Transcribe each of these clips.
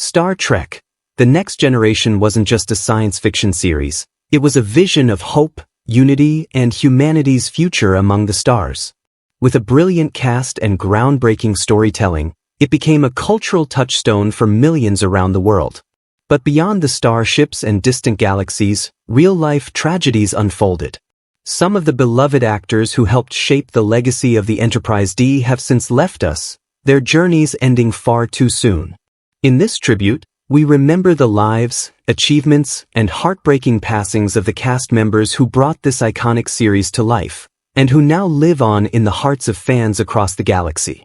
Star Trek. The Next Generation wasn't just a science fiction series, it was a vision of hope, unity, and humanity's future among the stars. With a brilliant cast and groundbreaking storytelling, it became a cultural touchstone for millions around the world. But beyond the starships and distant galaxies, real-life tragedies unfolded. Some of the beloved actors who helped shape the legacy of the Enterprise D have since left us, their journeys ending far too soon. In this tribute, we remember the lives, achievements, and heartbreaking passings of the cast members who brought this iconic series to life, and who now live on in the hearts of fans across the galaxy.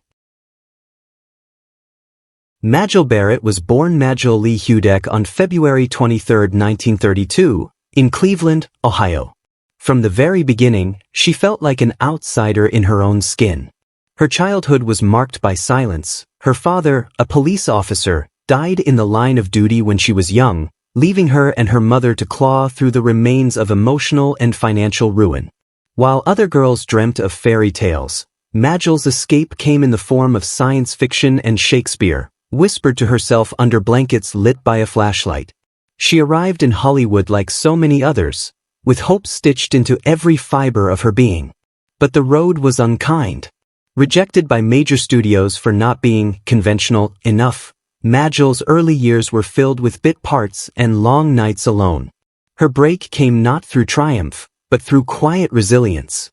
Majel Barrett was born Majel Lee Hudak on February 23, 1932, in Cleveland, Ohio. From the very beginning, she felt like an outsider in her own skin. Her childhood was marked by silence. Her father, a police officer, died in the line of duty when she was young, leaving her and her mother to claw through the remains of emotional and financial ruin. While other girls dreamt of fairy tales, Majel's escape came in the form of science fiction and Shakespeare, whispered to herself under blankets lit by a flashlight. She arrived in Hollywood like so many others, with hope stitched into every fiber of her being. But the road was unkind. Rejected by major studios for not being conventional enough, Majel's early years were filled with bit parts and long nights alone. Her break came not through triumph, but through quiet resilience.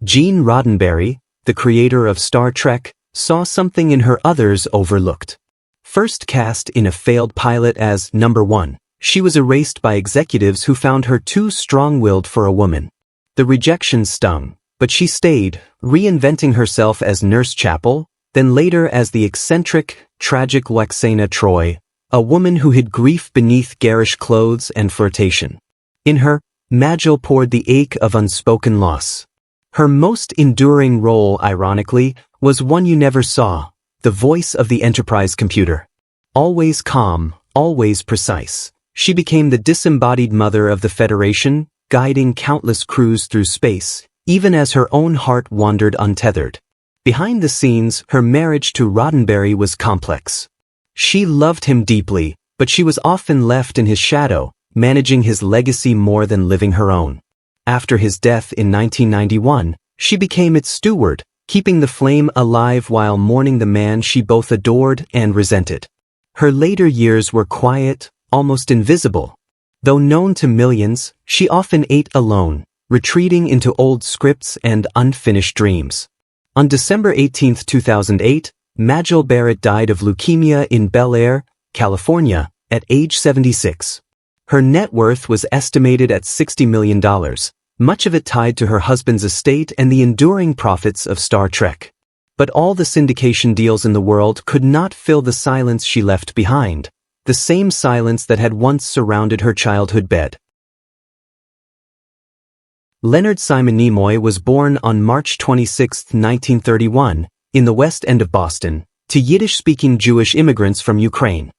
Gene Roddenberry, the creator of Star Trek, saw something in her others overlooked. First cast in a failed pilot as number 1, she was erased by executives who found her too strong-willed for a woman. The rejection stung, but she stayed, reinventing herself as Nurse Chapel, then later as the eccentric, tragic Lwaxana Troi, a woman who hid grief beneath garish clothes and flirtation. In her, Majel poured the ache of unspoken loss. Her most enduring role, ironically, was one you never saw, the voice of the Enterprise computer. Always calm, always precise, she became the disembodied mother of the Federation, guiding countless crews through space, even as her own heart wandered untethered. Behind the scenes, her marriage to Roddenberry was complex. She loved him deeply, but she was often left in his shadow, managing his legacy more than living her own. After his death in 1991, she became its steward, keeping the flame alive while mourning the man she both adored and resented. Her later years were quiet, almost invisible. Though known to millions, she often ate alone, retreating into old scripts and unfinished dreams. On December 18, 2008, Majel Barrett died of leukemia in Bel Air, California, at age 76. Her net worth was estimated at $60 million, much of it tied to her husband's estate and the enduring profits of Star Trek. But all the syndication deals in the world could not fill the silence she left behind, the same silence that had once surrounded her childhood bed. Leonard Simon Nimoy was born on March 26, 1931, in the West End of Boston, to Yiddish-speaking Jewish immigrants from Ukraine.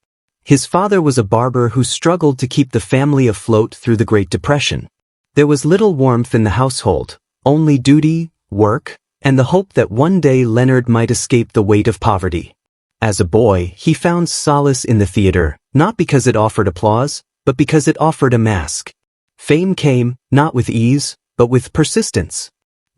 His father was a barber who struggled to keep the family afloat through the Great Depression. There was little warmth in the household, only duty, work, and the hope that one day Leonard might escape the weight of poverty. As a boy, he found solace in the theater, not because it offered applause, but because it offered a mask. Fame came, not with ease, but with persistence.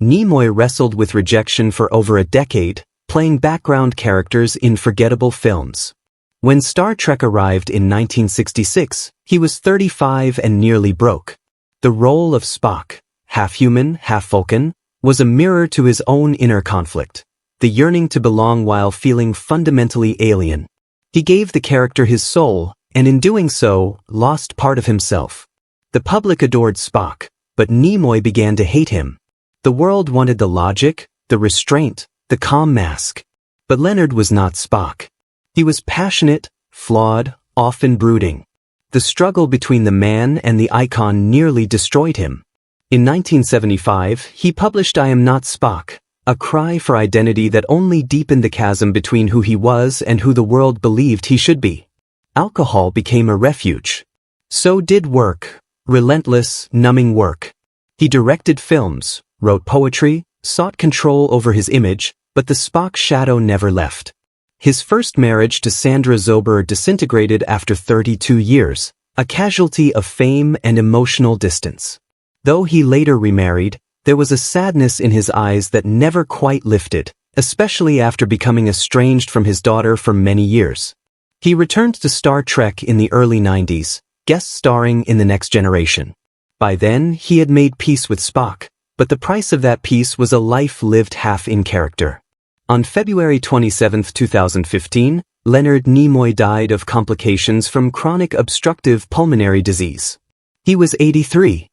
Nimoy wrestled with rejection for over a decade, playing background characters in forgettable films. When Star Trek arrived in 1966, he was 35 and nearly broke. The role of Spock, half human, half Vulcan, was a mirror to his own inner conflict, the yearning to belong while feeling fundamentally alien. He gave the character his soul, and in doing so, lost part of himself. The public adored Spock, but Nimoy began to hate him. The world wanted the logic, the restraint, the calm mask. But Leonard was not Spock. He was passionate, flawed, often brooding. The struggle between the man and the icon nearly destroyed him. In 1975, he published I Am Not Spock, a cry for identity that only deepened the chasm between who he was and who the world believed he should be. Alcohol became a refuge. So did work, relentless, numbing work. He directed films, wrote poetry, sought control over his image, but the Spock shadow never left. His first marriage to Sandra Zober disintegrated after 32 years, a casualty of fame and emotional distance. Though he later remarried, there was a sadness in his eyes that never quite lifted, especially after becoming estranged from his daughter for many years. He returned to Star Trek in the early 90s, guest starring in The Next Generation. By then, he had made peace with Spock, but the price of that peace was a life lived half in character. On February 27, 2015, Leonard Nimoy died of complications from chronic obstructive pulmonary disease. He was 83.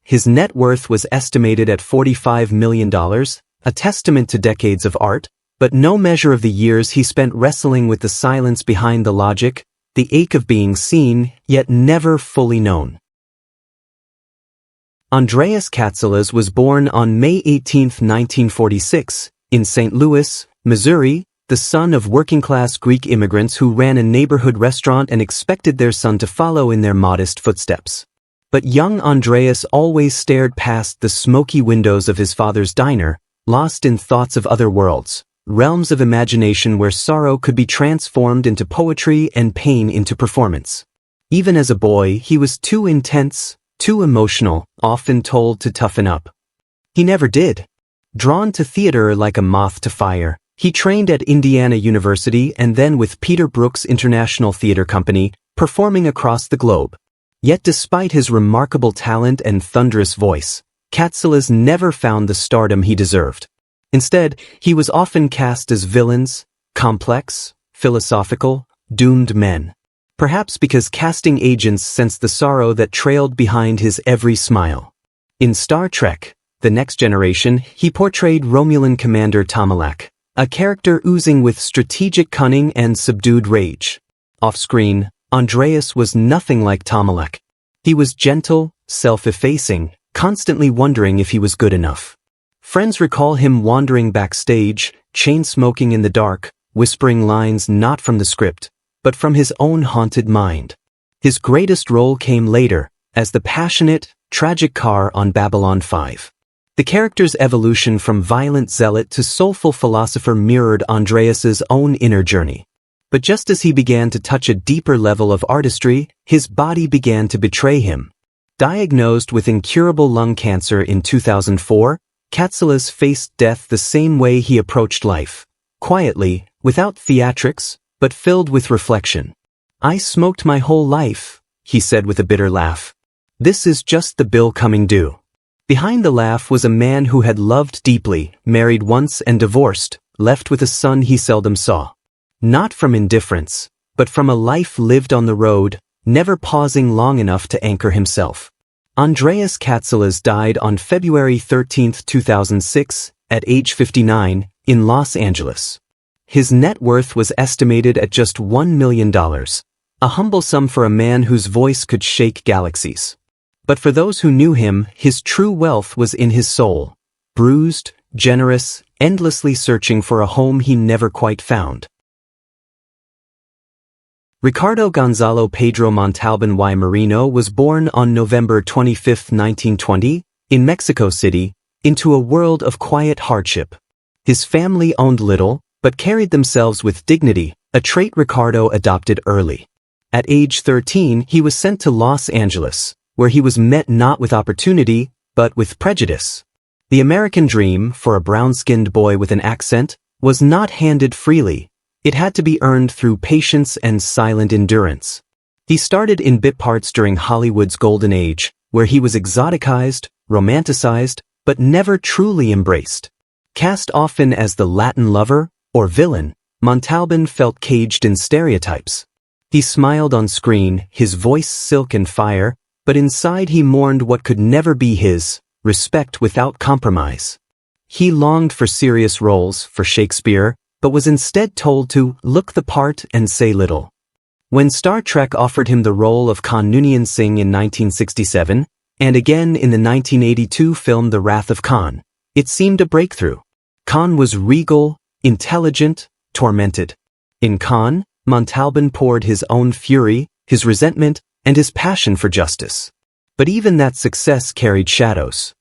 His net worth was estimated at $45 million, a testament to decades of art, but no measure of the years he spent wrestling with the silence behind the logic, the ache of being seen, yet never fully known. Andreas Katselas was born on May 18, 1946, in St. Louis, Missouri, the son of working-class Greek immigrants who ran a neighborhood restaurant and expected their son to follow in their modest footsteps. But young Andreas always stared past the smoky windows of his father's diner, lost in thoughts of other worlds, realms of imagination where sorrow could be transformed into poetry and pain into performance. Even as a boy, he was too intense, too emotional, often told to toughen up. He never did. Drawn to theater like a moth to fire, he trained at Indiana University and then with Peter Brook's International Theater Company, performing across the globe. Yet despite his remarkable talent and thunderous voice, Katselas never found the stardom he deserved. Instead, he was often cast as villains, complex, philosophical, doomed men. Perhaps because casting agents sensed the sorrow that trailed behind his every smile. In Star Trek, The Next Generation, he portrayed Romulan Commander Tomalak, a character oozing with strategic cunning and subdued rage. Off-screen, Andreas was nothing like Tomalak. He was gentle, self-effacing, constantly wondering if he was good enough. Friends recall him wandering backstage, chain-smoking in the dark, whispering lines not from the script, but from his own haunted mind. His greatest role came later, as the passionate, tragic Carr on Babylon 5. The character's evolution from violent zealot to soulful philosopher mirrored Andreas's own inner journey. But just as he began to touch a deeper level of artistry, his body began to betray him. Diagnosed with incurable lung cancer in 2004, Katselas faced death the same way he approached life, quietly, without theatrics, but filled with reflection. "I smoked my whole life," he said with a bitter laugh. "This is just the bill coming due." Behind the laugh was a man who had loved deeply, married once and divorced, left with a son he seldom saw. Not from indifference, but from a life lived on the road, never pausing long enough to anchor himself. Andreas Katselas died on February 13, 2006, at age 59, in Los Angeles. His net worth was estimated at just $1 million, a humble sum for a man whose voice could shake galaxies. But for those who knew him, his true wealth was in his soul, bruised, generous, endlessly searching for a home he never quite found. Ricardo Gonzalo Pedro Montalban y Marino was born on November 25, 1920, in Mexico City, into a world of quiet hardship. His family owned little, but carried themselves with dignity, a trait Ricardo adopted early. At age 13, he was sent to Los Angeles, where he was met not with opportunity, but with prejudice. The American dream, for a brown-skinned boy with an accent, was not handed freely. It had to be earned through patience and silent endurance. He started in bit parts during Hollywood's golden age, where he was exoticized, romanticized, but never truly embraced. Cast often as the Latin lover, or villain, Montalban felt caged in stereotypes. He smiled on screen, his voice silk and fire, but inside he mourned what could never be his, respect without compromise. He longed for serious roles, for Shakespeare, but was instead told to look the part and say little. When Star Trek offered him the role of Khan Noonien Singh in 1967, and again in the 1982 film The Wrath of Khan, it seemed a breakthrough. Khan was regal, intelligent, tormented. In Khan, Montalban poured his own fury, his resentment, and his passion for justice. But even that success carried shadows.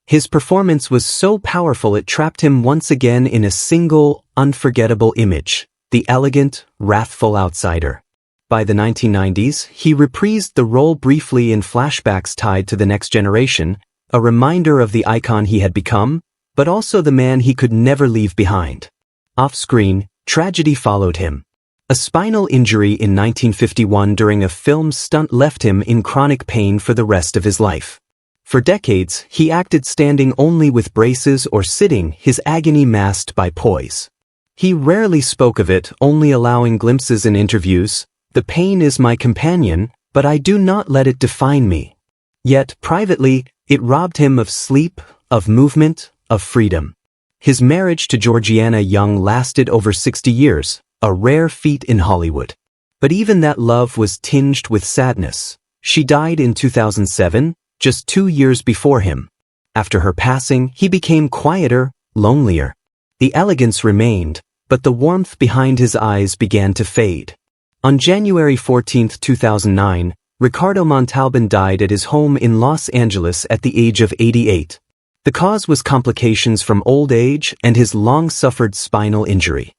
His performance was so powerful it trapped him once again in a single, unforgettable image, the elegant, wrathful outsider. By the 1990s, he reprised the role briefly in flashbacks tied to The Next Generation, a reminder of the icon he had become, but also the man he could never leave behind. Off-screen, tragedy followed him. A spinal injury in 1951 during a film stunt left him in chronic pain for the rest of his life. For decades, he acted standing only with braces or sitting, his agony masked by poise. He rarely spoke of it, only allowing glimpses in interviews. "The pain is my companion, but I do not let it define me." Yet, privately, it robbed him of sleep, of movement, of freedom. His marriage to Georgiana Young lasted over 60 years, a rare feat in Hollywood. But even that love was tinged with sadness. She died in 2007, just 2 years before him. After her passing, he became quieter, lonelier. The elegance remained, but the warmth behind his eyes began to fade. On January 14, 2009, Ricardo Montalban died at his home in Los Angeles at the age of 88. The cause was complications from old age and his long-suffered spinal injury.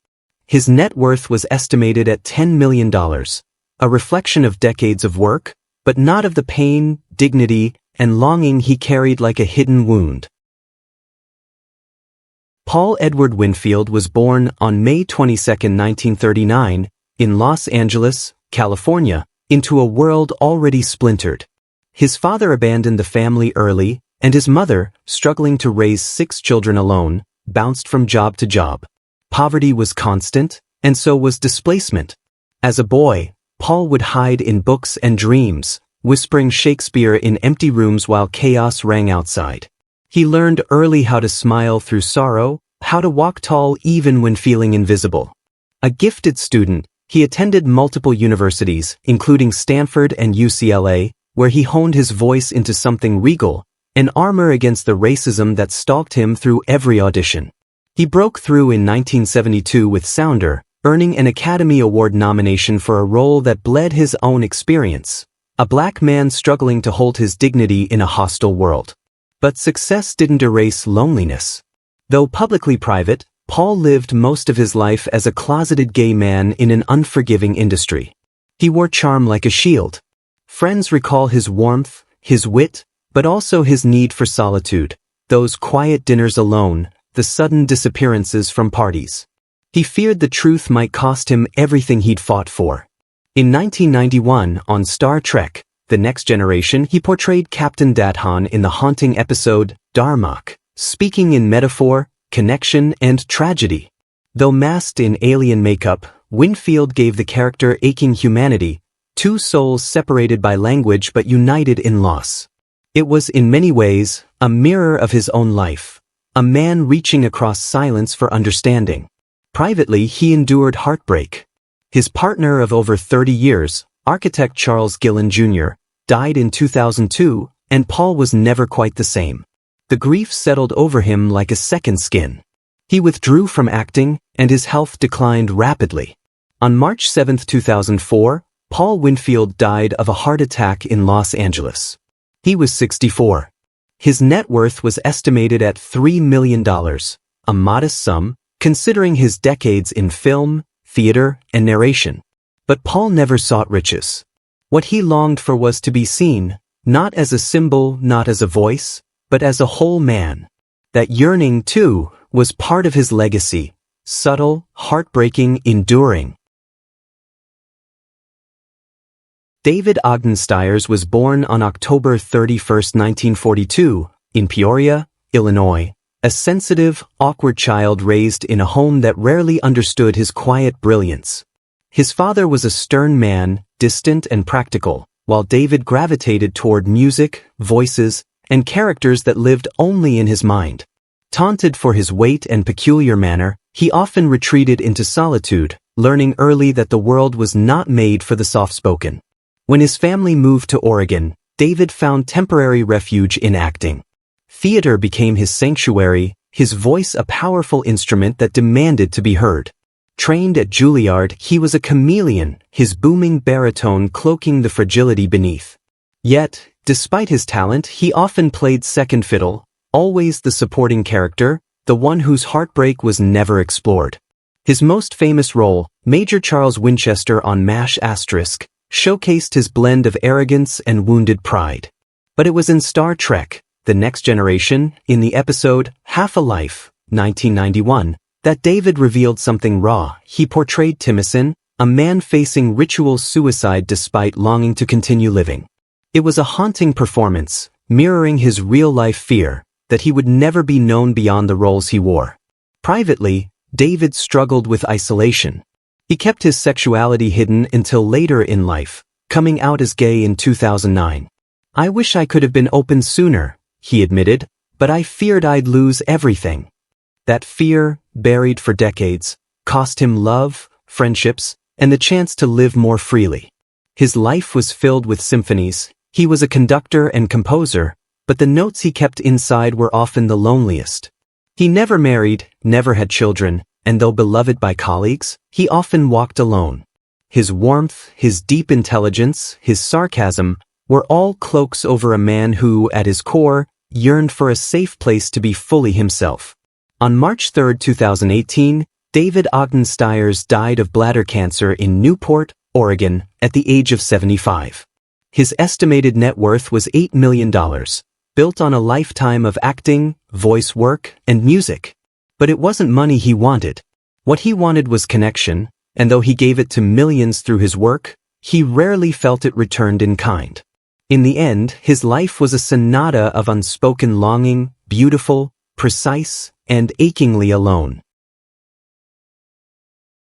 His net worth was estimated at $10 million, a reflection of decades of work, but not of the pain, dignity, and longing he carried like a hidden wound. Paul Edward Winfield was born on May 22, 1939, in Los Angeles, California, into a world already splintered. His father abandoned the family early, and his mother, struggling to raise 6 children alone, bounced from job to job. Poverty was constant, and so was displacement. As a boy, Paul would hide in books and dreams, whispering Shakespeare in empty rooms while chaos rang outside. He learned early how to smile through sorrow, how to walk tall even when feeling invisible. A gifted student, he attended multiple universities, including Stanford and UCLA, where he honed his voice into something regal, an armor against the racism that stalked him through every audition. He broke through in 1972 with Sounder, earning an Academy Award nomination for a role that bled his own experience, a black man struggling to hold his dignity in a hostile world. But success didn't erase loneliness. Though publicly private, Paul lived most of his life as a closeted gay man in an unforgiving industry. He wore charm like a shield. Friends recall his warmth, his wit, but also his need for solitude, those quiet dinners alone, the sudden disappearances from parties. He feared the truth might cost him everything he'd fought for. In 1991, on Star Trek, The Next Generation, he portrayed Captain Dadhan in the haunting episode, Darmok, speaking in metaphor, connection, and tragedy. Though masked in alien makeup, Winfield gave the character aching humanity, 2 souls separated by language but united in loss. It was in many ways a mirror of his own life, a man reaching across silence for understanding. Privately, he endured heartbreak. His partner of over 30 years, architect Charles Gillen Jr., died in 2002, and Paul was never quite the same. The grief settled over him like a second skin. He withdrew from acting, and his health declined rapidly. On March 7, 2004, Paul Winfield died of a heart attack in Los Angeles. He was 64. His net worth was estimated at $3 million, a modest sum, considering his decades in film, theater, and narration. But Paul never sought riches. What he longed for was to be seen, not as a symbol, not as a voice, but as a whole man. That yearning, too, was part of his legacy, subtle, heartbreaking, enduring. David Ogden Stiers was born on October 31, 1942, in Peoria, Illinois, a sensitive, awkward child raised in a home that rarely understood his quiet brilliance. His father was a stern man, distant and practical, while David gravitated toward music, voices, and characters that lived only in his mind. Taunted for his weight and peculiar manner, he often retreated into solitude, learning early that the world was not made for the soft-spoken. When his family moved to Oregon, David found temporary refuge in acting. Theater became his sanctuary, his voice a powerful instrument that demanded to be heard. Trained at Juilliard, he was a chameleon, his booming baritone cloaking the fragility beneath. Yet, despite his talent, he often played second fiddle, always the supporting character, the one whose heartbreak was never explored. His most famous role, Major Charles Winchester on MASH*, showcased his blend of arrogance and wounded pride. But it was in Star Trek, The Next Generation, in the episode Half a Life, 1991, that David revealed something raw. He portrayed Timothy, a man facing ritual suicide despite longing to continue living. It was a haunting performance, mirroring his real-life fear that he would never be known beyond the roles he wore. Privately, David struggled with isolation. He kept his sexuality hidden until later in life, coming out as gay in 2009. "I wish I could have been open sooner," he admitted, "but I feared I'd lose everything." That fear, buried for decades, cost him love, friendships, and the chance to live more freely. His life was filled with symphonies. He was a conductor and composer, but the notes he kept inside were often the loneliest. He never married, never had children, and though beloved by colleagues, he often walked alone. His warmth, his deep intelligence, his sarcasm, were all cloaks over a man who, at his core, yearned for a safe place to be fully himself. On March 3, 2018, David Ogden Stiers died of bladder cancer in Newport, Oregon, at the age of 75. His estimated net worth was $8 million, built on a lifetime of acting, voice work, and music. But it wasn't money he wanted. What he wanted was connection, and though he gave it to millions through his work, he rarely felt it returned in kind. In the end, his life was a sonata of unspoken longing, beautiful, precise, and achingly alone.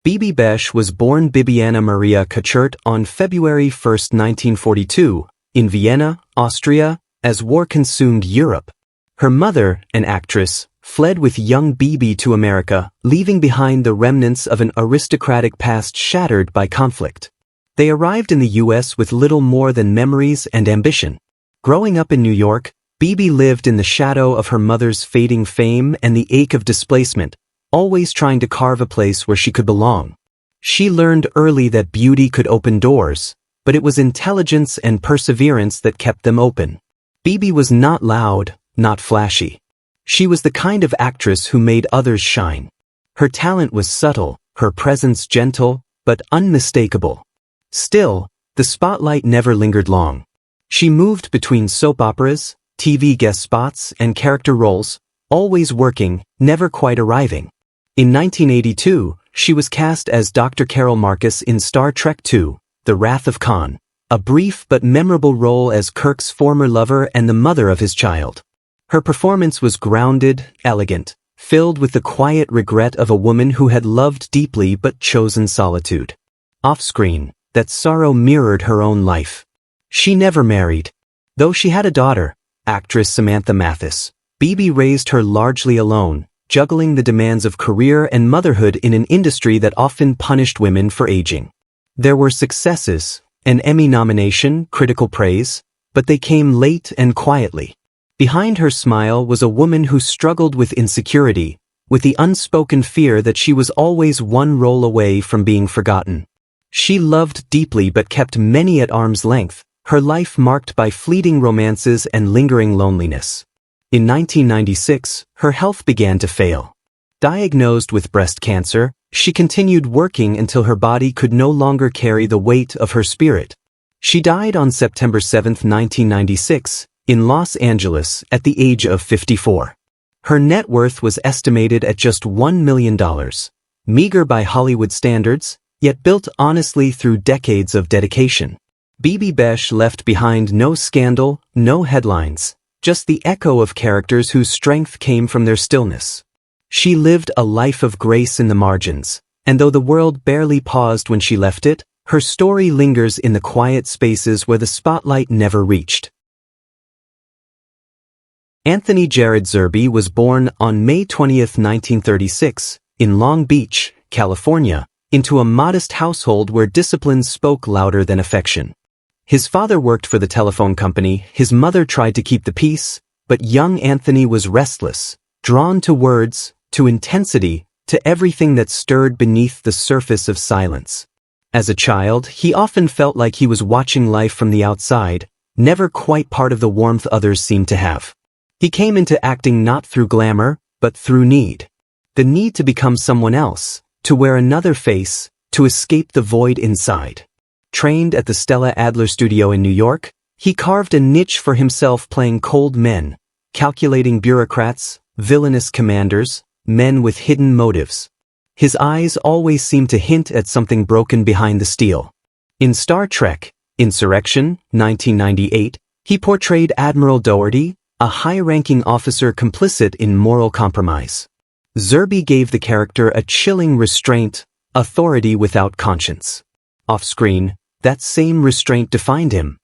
Bibi Besch was born Bibiana Maria Kachert on February 1, 1942, in Vienna, Austria, as war consumed Europe. Her mother, an actress, fled with young Bibi to America, leaving behind the remnants of an aristocratic past shattered by conflict. They arrived in the U.S. with little more than memories and ambition. Growing up in New York, Bibi lived in the shadow of her mother's fading fame and the ache of displacement, always trying to carve a place where she could belong. She learned early that beauty could open doors, but it was intelligence and perseverance that kept them open. Bibi was not loud, not flashy. She was the kind of actress who made others shine. Her talent was subtle, her presence gentle, but unmistakable. Still, the spotlight never lingered long. She moved between soap operas, TV guest spots, and character roles, always working, never quite arriving. In 1982, she was cast as Dr. Carol Marcus in Star Trek II, The Wrath of Khan, a brief but memorable role as Kirk's former lover and the mother of his child. Her performance was grounded, elegant, filled with the quiet regret of a woman who had loved deeply but chosen solitude. Off-screen, that sorrow mirrored her own life. She never married. Though she had a daughter, actress Samantha Mathis, Bibi raised her largely alone, juggling the demands of career and motherhood in an industry that often punished women for aging. There were successes, an Emmy nomination, critical praise, but they came late and quietly. Behind her smile was a woman who struggled with insecurity, with the unspoken fear that she was always one role away from being forgotten. She loved deeply but kept many at arm's length, her life marked by fleeting romances and lingering loneliness. In 1996, her health began to fail. Diagnosed with breast cancer, she continued working until her body could no longer carry the weight of her spirit. She died on September 7, 1996, in Los Angeles at the age of 54. Her net worth was estimated at just $1 million, meager by Hollywood standards, yet built honestly through decades of dedication. Bibi Besch left behind no scandal, no headlines, just the echo of characters whose strength came from their stillness. She lived a life of grace in the margins, and though the world barely paused when she left it, her story lingers in the quiet spaces where the spotlight never reached. Anthony Jared Zerbe was born on May 20, 1936, in Long Beach, California, into a modest household where discipline spoke louder than affection. His father worked for the telephone company, his mother tried to keep the peace, but young Anthony was restless, drawn to words, to intensity, to everything that stirred beneath the surface of silence. As a child, he often felt like he was watching life from the outside, never quite part of the warmth others seemed to have. He came into acting not through glamour, but through need. The need to become someone else, to wear another face, to escape the void inside. Trained at the Stella Adler studio in New York, he carved a niche for himself playing cold men, calculating bureaucrats, villainous commanders, men with hidden motives. His eyes always seemed to hint at something broken behind the steel. In Star Trek, Insurrection, 1998, he portrayed Admiral Doherty, a high-ranking officer complicit in moral compromise. Zerbe gave the character a chilling restraint, authority without conscience. Off-screen, that same restraint defined him.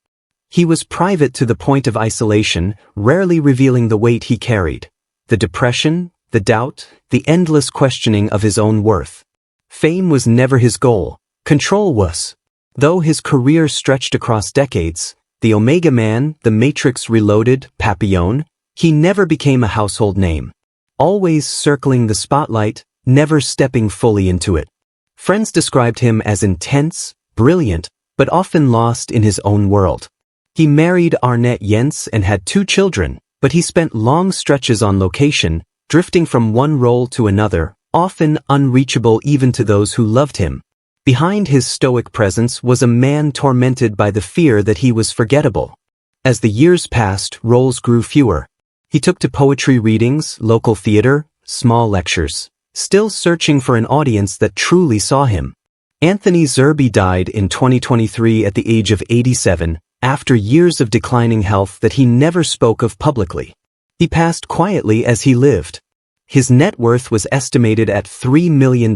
He was private to the point of isolation, rarely revealing the weight he carried. The depression, the doubt, the endless questioning of his own worth. Fame was never his goal, control was. Though his career stretched across decades, the Omega Man, the Matrix Reloaded, Papillon, he never became a household name. Always circling the spotlight, never stepping fully into it. Friends described him as intense, brilliant, but often lost in his own world. He married Arnett Jens and had 2 children, but he spent long stretches on location, drifting from one role to another, often unreachable even to those who loved him. Behind his stoic presence was a man tormented by the fear that he was forgettable. As the years passed, roles grew fewer. He took to poetry readings, local theater, small lectures, still searching for an audience that truly saw him. Anthony Zerbe died in 2023 at the age of 87, after years of declining health that he never spoke of publicly. He passed quietly as he lived. His net worth was estimated at $3 million,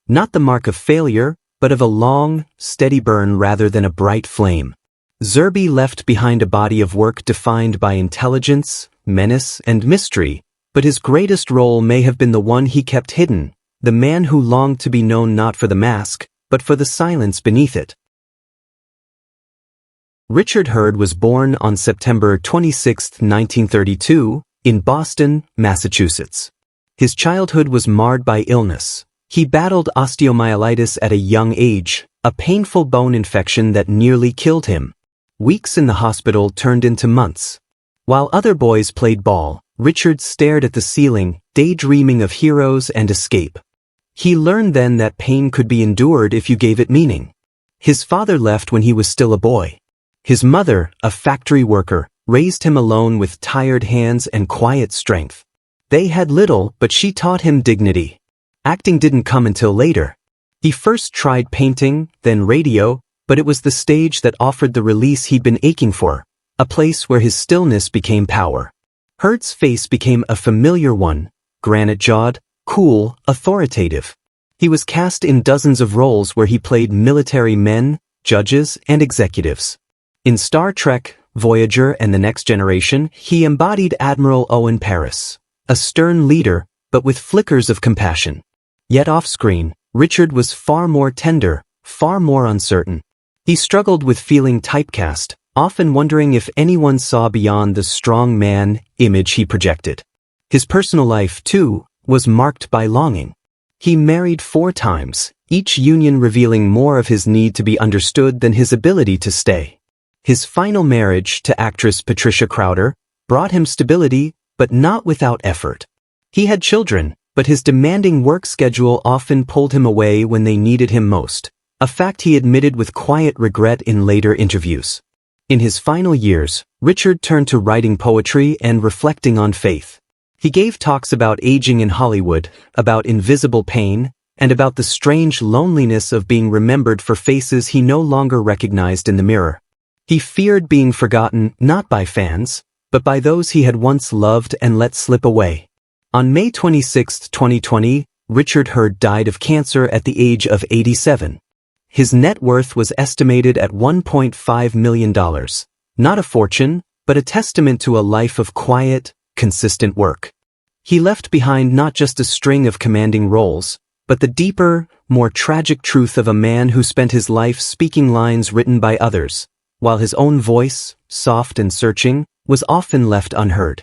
not the mark of failure, but of a long, steady burn rather than a bright flame. Zerbe left behind a body of work defined by intelligence, menace, and mystery, but his greatest role may have been the one he kept hidden, the man who longed to be known not for the mask, but for the silence beneath it. Richard Hurd was born on September 26, 1932, in Boston, Massachusetts. His childhood was marred by illness. He battled osteomyelitis at a young age, a painful bone infection that nearly killed him. Weeks in the hospital turned into months. While other boys played ball, Richard stared at the ceiling, daydreaming of heroes and escape. He learned then that pain could be endured if you gave it meaning. His father left when he was still a boy. His mother, a factory worker, raised him alone with tired hands and quiet strength. They had little, but she taught him dignity. Acting didn't come until later. He first tried painting, then radio, but it was the stage that offered the release he'd been aching for, a place where his stillness became power. Hurd's face became a familiar one, granite-jawed, cool, authoritative. He was cast in dozens of roles where he played military men, judges, and executives. In Star Trek, Voyager, and The Next Generation, he embodied Admiral Owen Paris, a stern leader, but with flickers of compassion. Yet off-screen, Richard was far more tender, far more uncertain. He struggled with feeling typecast, often wondering if anyone saw beyond the strong man image he projected. His personal life, too, was marked by longing. He married 4 times, each union revealing more of his need to be understood than his ability to stay. His final marriage to actress Patricia Crowder brought him stability, but not without effort. He had children, but his demanding work schedule often pulled him away when they needed him most, a fact he admitted with quiet regret in later interviews. In his final years, Richard turned to writing poetry and reflecting on faith. He gave talks about aging in Hollywood, about invisible pain, and about the strange loneliness of being remembered for faces he no longer recognized in the mirror. He feared being forgotten not by fans, but by those he had once loved and let slip away. On May 26, 2020, Richard Hurd died of cancer at the age of 87. His net worth was estimated at $1.5 million. Not a fortune, but a testament to a life of quiet, consistent work. He left behind not just a string of commanding roles, but the deeper, more tragic truth of a man who spent his life speaking lines written by others, while his own voice, soft and searching, was often left unheard.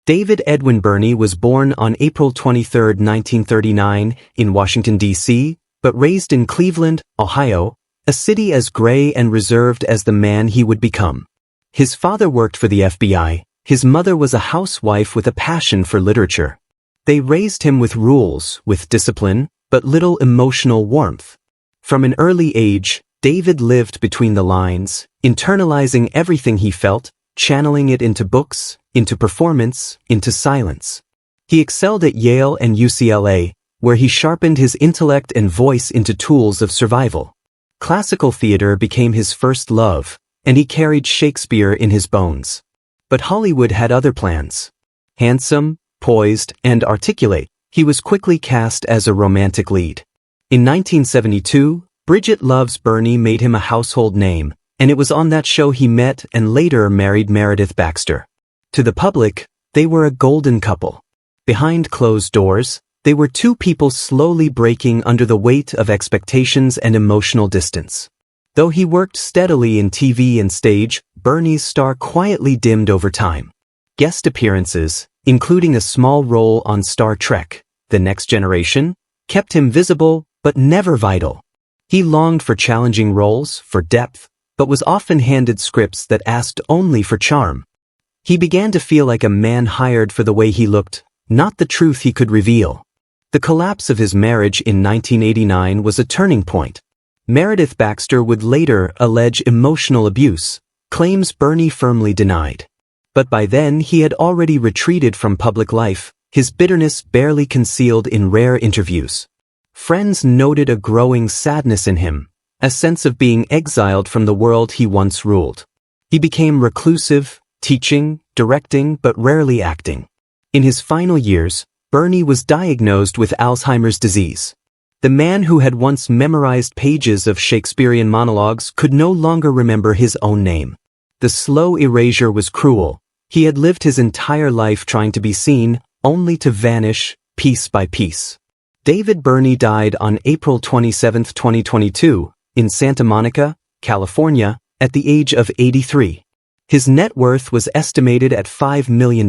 David Edwin Birney was born on April 23, 1939, in Washington, D.C., but raised in Cleveland, Ohio, a city as gray and reserved as the man he would become. His father worked for the FBI. His mother was a housewife with a passion for literature. They raised him with rules, with discipline, but little emotional warmth. From an early age, David lived between the lines, internalizing everything he felt, channeling it into books, into performance, into silence. He excelled at Yale and UCLA, where he sharpened his intellect and voice into tools of survival. Classical theater became his first love, and he carried Shakespeare in his bones. But Hollywood had other plans. Handsome, poised, and articulate, he was quickly cast as a romantic lead. In 1972, Bridget Loves Bernie made him a household name, and it was on that show he met and later married Meredith Baxter. To the public, they were a golden couple. Behind closed doors, they were two people slowly breaking under the weight of expectations and emotional distance. Though he worked steadily in TV and stage, Bernie's star quietly dimmed over time. Guest appearances, including a small role on Star Trek, The Next Generation, kept him visible but never vital. He longed for challenging roles, for depth, but was often handed scripts that asked only for charm. He began to feel like a man hired for the way he looked, not the truth he could reveal. The collapse of his marriage in 1989 was a turning point. Meredith Baxter would later allege emotional abuse, claims Bernie firmly denied. But by then he had already retreated from public life, his bitterness barely concealed in rare interviews. Friends noted a growing sadness in him, a sense of being exiled from the world he once ruled. He became reclusive, teaching, directing, but rarely acting. In his final years, Bernie was diagnosed with Alzheimer's disease. The man who had once memorized pages of Shakespearean monologues could no longer remember his own name. The slow erasure was cruel. He had lived his entire life trying to be seen, only to vanish, piece by piece. David Bernie died on April 27, 2022, in Santa Monica, California, at the age of 83. His net worth was estimated at $5 million.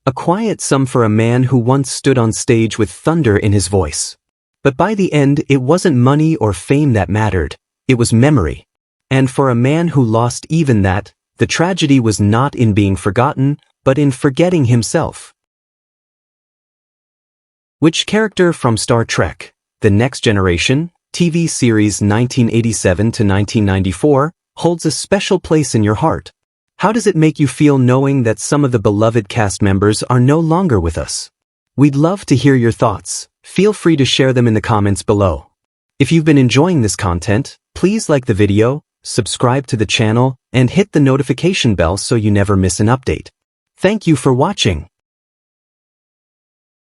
A quiet sum for a man who once stood on stage with thunder in his voice. But by the end, it wasn't money or fame that mattered, it was memory. And for a man who lost even that, the tragedy was not in being forgotten, but in forgetting himself. Which character from Star Trek, The Next Generation, TV series 1987 to 1994, holds a special place in your heart? How does it make you feel knowing that some of the beloved cast members are no longer with us? We'd love to hear your thoughts. Feel free to share them in the comments below. If you've been enjoying this content, please like the video, subscribe to the channel, and hit the notification bell so you never miss an update. Thank you for watching.